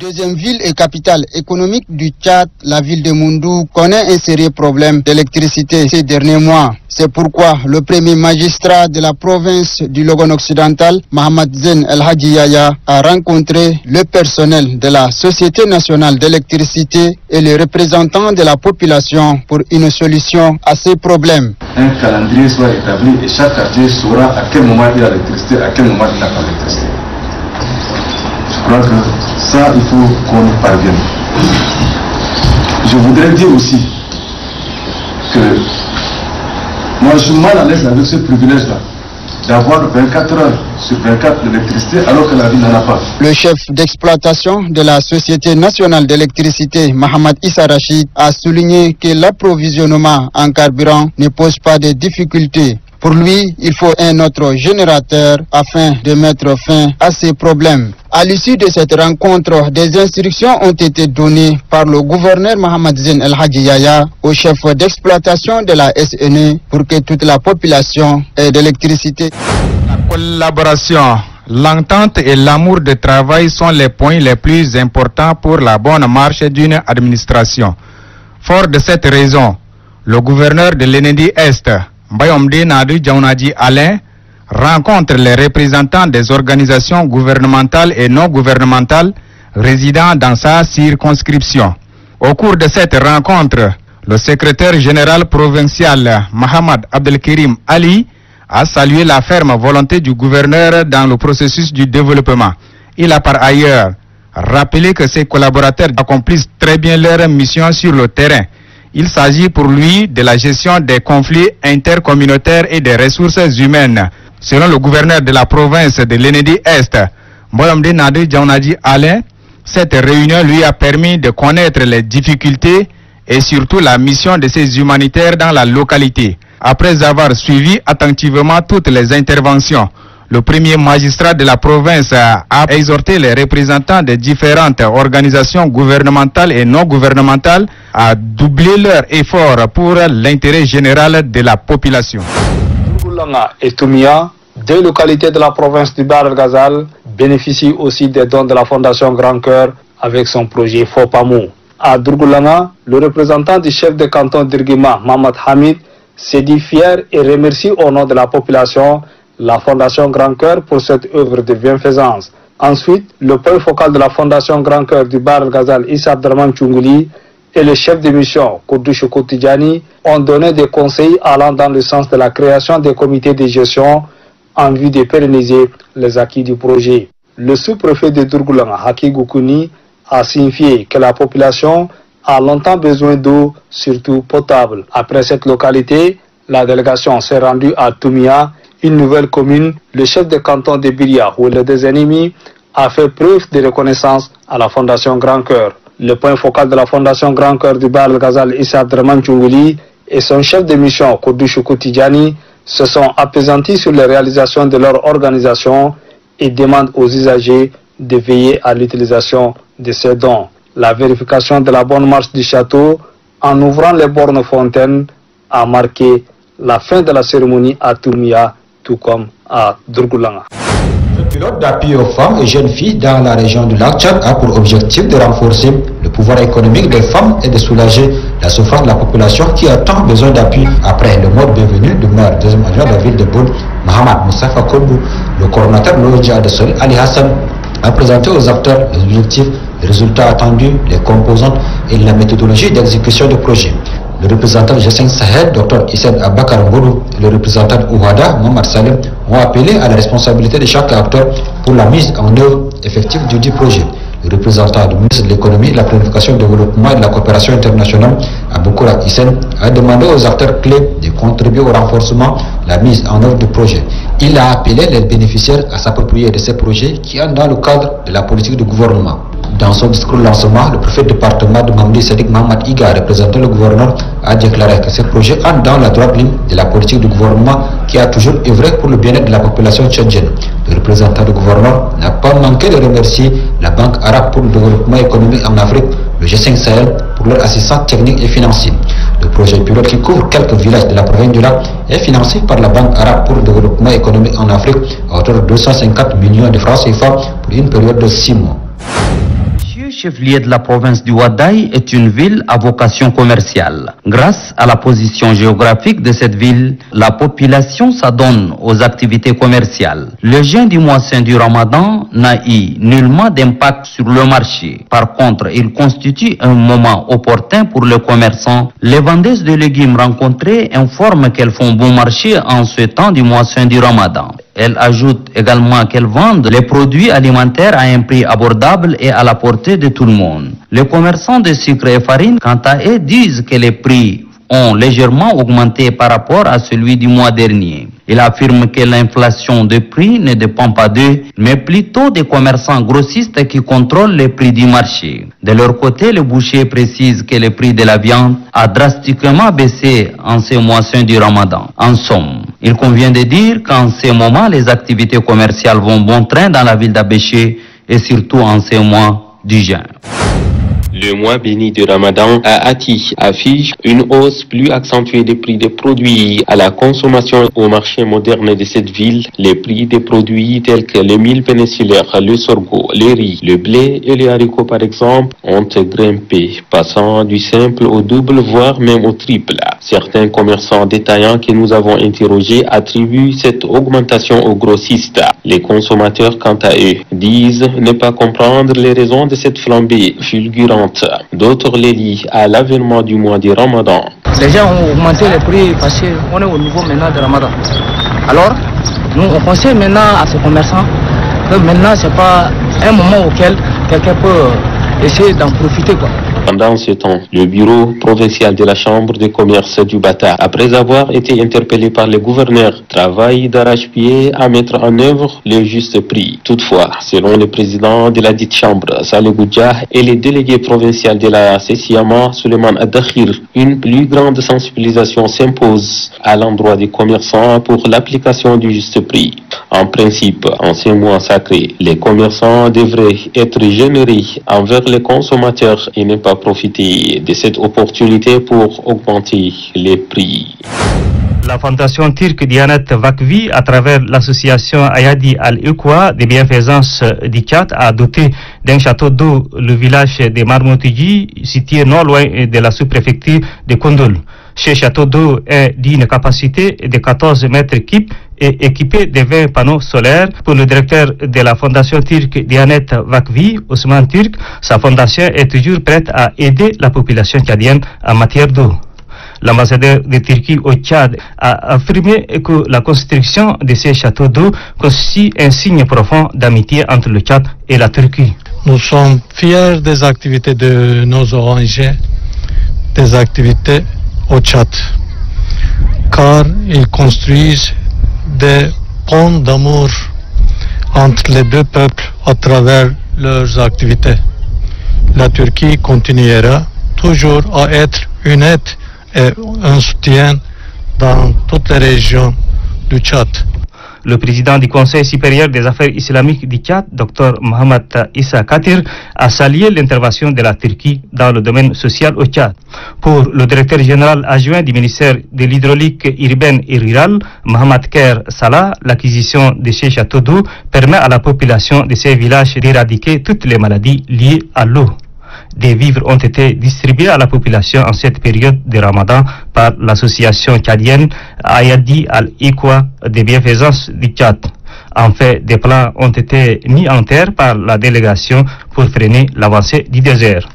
Deuxième ville et capitale économique du Tchad, la ville de Moundou connaît un sérieux problème d'électricité ces derniers mois. C'est pourquoi le premier magistrat de la province du Logone occidental, Mohamed Zen El Hadji Yaya, a rencontré le personnel de la Société nationale d'électricité et les représentants de la population pour une solution à ces problèmes. Un calendrier soit établi et chaque quartier saura à quel moment il y a l'électricité, à quel moment il n'y a pas d'électricité. Je crois que ça, il faut qu'on y parvienne. Je voudrais dire aussi que moi, je suis mal à l'aise avec ce privilège-là, d'avoir 24 heures sur 24 d'électricité alors que la ville n'en a pas. Le chef d'exploitation de la Société nationale d'électricité, Mohamed Issa Rachid, a souligné que l'approvisionnement en carburant ne pose pas de difficultés. Pour lui, il faut un autre générateur afin de mettre fin à ces problèmes. À l'issue de cette rencontre, des instructions ont été données par le gouverneur Mohamed Zen El Hadji Yaya au chef d'exploitation de la SNE pour que toute la population ait de l'électricité. La collaboration, l'entente et l'amour de travail sont les points les plus importants pour la bonne marche d'une administration. Fort de cette raison, le gouverneur de l'Enendi Est, Mbayomde Nadu Djaounadji Alain, rencontre les représentants des organisations gouvernementales et non gouvernementales résidant dans sa circonscription. Au cours de cette rencontre, le secrétaire général provincial Mohamed Abdelkerim Ali a salué la ferme volonté du gouverneur dans le processus du développement. Il a par ailleurs rappelé que ses collaborateurs accomplissent très bien leur mission sur le terrain. Il s'agit pour lui de la gestion des conflits intercommunautaires et des ressources humaines. Selon le gouverneur de la province de l'Enendi Est, Mbayomde Nadu Djaounadji Alain, cette réunion lui a permis de connaître les difficultés et surtout la mission de ces humanitaires dans la localité. Après avoir suivi attentivement toutes les interventions, le premier magistrat de la province a exhorté les représentants des différentes organisations gouvernementales et non gouvernementales à doubler leurs efforts pour l'intérêt général de la population. Dourgoulanga et Toumia, deux localités de la province du Bahr el Ghazal, bénéficient aussi des dons de la Fondation Grand Cœur avec son projet Fopamou. À Dourgoulanga, le représentant du chef de canton d'Irguima, Mohamed Hamid, s'est dit fier et remercie au nom de la population la Fondation Grand Cœur pour cette œuvre de bienfaisance. Ensuite, le point focal de la Fondation Grand Cœur du Bahr el Ghazal, Issa Abdraman Tchoungouli, et le chef de mission, Koudou Choukou Tidjani, ont donné des conseils allant dans le sens de la création des comités de gestion en vue de pérenniser les acquis du projet. Le sous-préfet de Dourgoulanga, Haki Goukouni, a signifié que la population a longtemps besoin d'eau, surtout potable. Après cette localité, la délégation s'est rendue à Toumia, une nouvelle commune. Le chef de canton de Biria, où le désenemi, a fait preuve de reconnaissance à la Fondation Grand Cœur. Le point focal de la Fondation Grand Cœur du Bahr el Ghazal, Issa Abdraman Tchoungouli, et son chef de mission, Koudou Choukou Tidjani, se sont appesantis sur les réalisations de leur organisation et demandent aux usagers de veiller à l'utilisation de ces dons. La vérification de la bonne marche du château, en ouvrant les bornes fontaines, a marqué la fin de la cérémonie à Toumia, tout comme à Dourgoulanga. Le pilote d'appui aux femmes et jeunes filles dans la région du lac Tchad a pour objectif de renforcer le pouvoir économique des femmes et de soulager la souffrance de la population qui a tant besoin d'appui. Après le mot bienvenu du maire deuxième adjoint de la ville de Boune, Mohamed Moustapha Koubou, le coordonnateur Loïdja Adesol, Ali Hassan, a présenté aux acteurs les objectifs, les résultats attendus, les composantes et la méthodologie d'exécution du projet. Le représentant du G5 Sahel, Dr Issed Abakar Ngourou, et le représentant Ouhada, Mohamed Salem, ont appelé à la responsabilité de chaque acteur pour la mise en œuvre effective du dit projet. Le représentant du ministre de l'économie, de la planification, du développement et de la coopération internationale, Aboukoura Hissène, a demandé aux acteurs clés de contribuer au renforcement de la mise en œuvre du projet. Il a appelé les bénéficiaires à s'approprier de ces projets qui entrent dans le cadre de la politique du gouvernement. Dans son discours de lancement, le préfet du département de Mamdi Sadik Mohamed Iga, représentant le gouvernement, a déclaré que ces projets entrent dans la droite ligne de la politique du gouvernement qui a toujours œuvré pour le bien-être de la population tchadienne. Le représentant du gouvernement n'a pas manqué de remercier la Banque arabe pour le développement économique en Afrique, le G5 Sahel, pour leur assistance technique et financière. Le projet pilote qui couvre quelques villages de la province du lac est financé par la Banque arabe pour le développement économique en Afrique à hauteur de 250 millions de francs CFA pour une période de 6 mois. Juge chef-lieu de la province du Ouaddaï est une ville à vocation commerciale. Grâce à la position géographique de cette ville, la population s'adonne aux activités commerciales. Le jeûne du mois saint du Ramadan n'a eu nullement d'impact sur le marché. Par contre, il constitue un moment opportun pour les commerçants. Les vendeuses de légumes rencontrées informent qu'elles font bon marché en ce temps du mois saint du Ramadan. Elle ajoute également qu'elles vendent les produits alimentaires à un prix abordable et à la portée de tout le monde. Les commerçants de sucre et farine, quant à eux, disent que les prix ont légèrement augmenté par rapport à celui du mois dernier. Il affirme que l'inflation de prix ne dépend pas d'eux, mais plutôt des commerçants grossistes qui contrôlent les prix du marché. De leur côté, le boucher précise que le prix de la viande a drastiquement baissé en ces mois saints du Ramadan. En somme, il convient de dire qu'en ces moments, les activités commerciales vont bon train dans la ville d'Abéché et surtout en ces mois du jeûne. Le mois béni de Ramadan à Ati affiche une hausse plus accentuée des prix des produits à la consommation au marché moderne de cette ville. Les prix des produits tels que le mil péninsulaire, le sorgho, le riz, le blé et les haricots par exemple ont grimpé, passant du simple au double voire même au triple. Certains commerçants détaillants que nous avons interrogés attribuent cette augmentation aux grossistes. Les consommateurs, quant à eux, disent ne pas comprendre les raisons de cette flambée fulgurante. D'autres les lient à l'avènement du mois du Ramadan. Les gens ont augmenté les prix parce qu'on est au niveau maintenant de Ramadan. Alors, nous on conseille maintenant à ces commerçants que maintenant c'est pas un moment auquel quelqu'un peut essayer d'en profiter, quoi. Pendant ce temps, le bureau provincial de la Chambre de commerce du Bata, après avoir été interpellé par le gouverneur, travaille d'arrache-pied à mettre en œuvre le juste prix. Toutefois, selon le président de la dite chambre, Saleh Goudja, et les délégués provinciaux de la CCAMA, Suleiman Ad-Dakhir, une plus grande sensibilisation s'impose à l'endroit des commerçants pour l'application du juste prix. En principe, en ces mois sacrés, les commerçants devraient être généreux envers les consommateurs et ne pas profiter de cette opportunité pour augmenter les prix. La fondation turque Diyanet Vakfi, à travers l'association Ayadi Al-Iqwa de bienfaisance du Tchad, a doté d'un château d'eau le village de Marmotiji, situé non loin de la sous-préfecture de Kondol. Ce château d'eau est d'une capacité de 14 mètres cubes et équipé de 20 panneaux solaires. Pour le directeur de la fondation turque Diyanet Vakfi, Ousmane Turk, sa fondation est toujours prête à aider la population tchadienne en matière d'eau. L'ambassadeur de Turquie au Tchad a affirmé que la construction de ces châteaux d'eau constitue un signe profond d'amitié entre le Tchad et la Turquie. Nous sommes fiers des activités de nos ONG, des activités au Tchad, car ils construisent des ponts d'amour entre les deux peuples à travers leurs activités. La Turquie continuera toujours à être une aide et un soutien dans toutes les régions du Tchad. Le président du Conseil supérieur des affaires islamiques du Tchad, Dr Mohamed Issa Katir, a salué l'intervention de la Turquie dans le domaine social au Tchad. Pour le directeur général adjoint du ministère de l'hydraulique urbaine et rurale, Mohamed Ker Salah, l'acquisition de ces châteaux d'eau permet à la population de ces villages d'éradiquer toutes les maladies liées à l'eau. Des vivres ont été distribués à la population en cette période de Ramadan par l'association tchadienne Ayadi Al-Iqwa de bienfaisance du Tchad. En fait, des plans ont été mis en terre par la délégation pour freiner l'avancée du désert.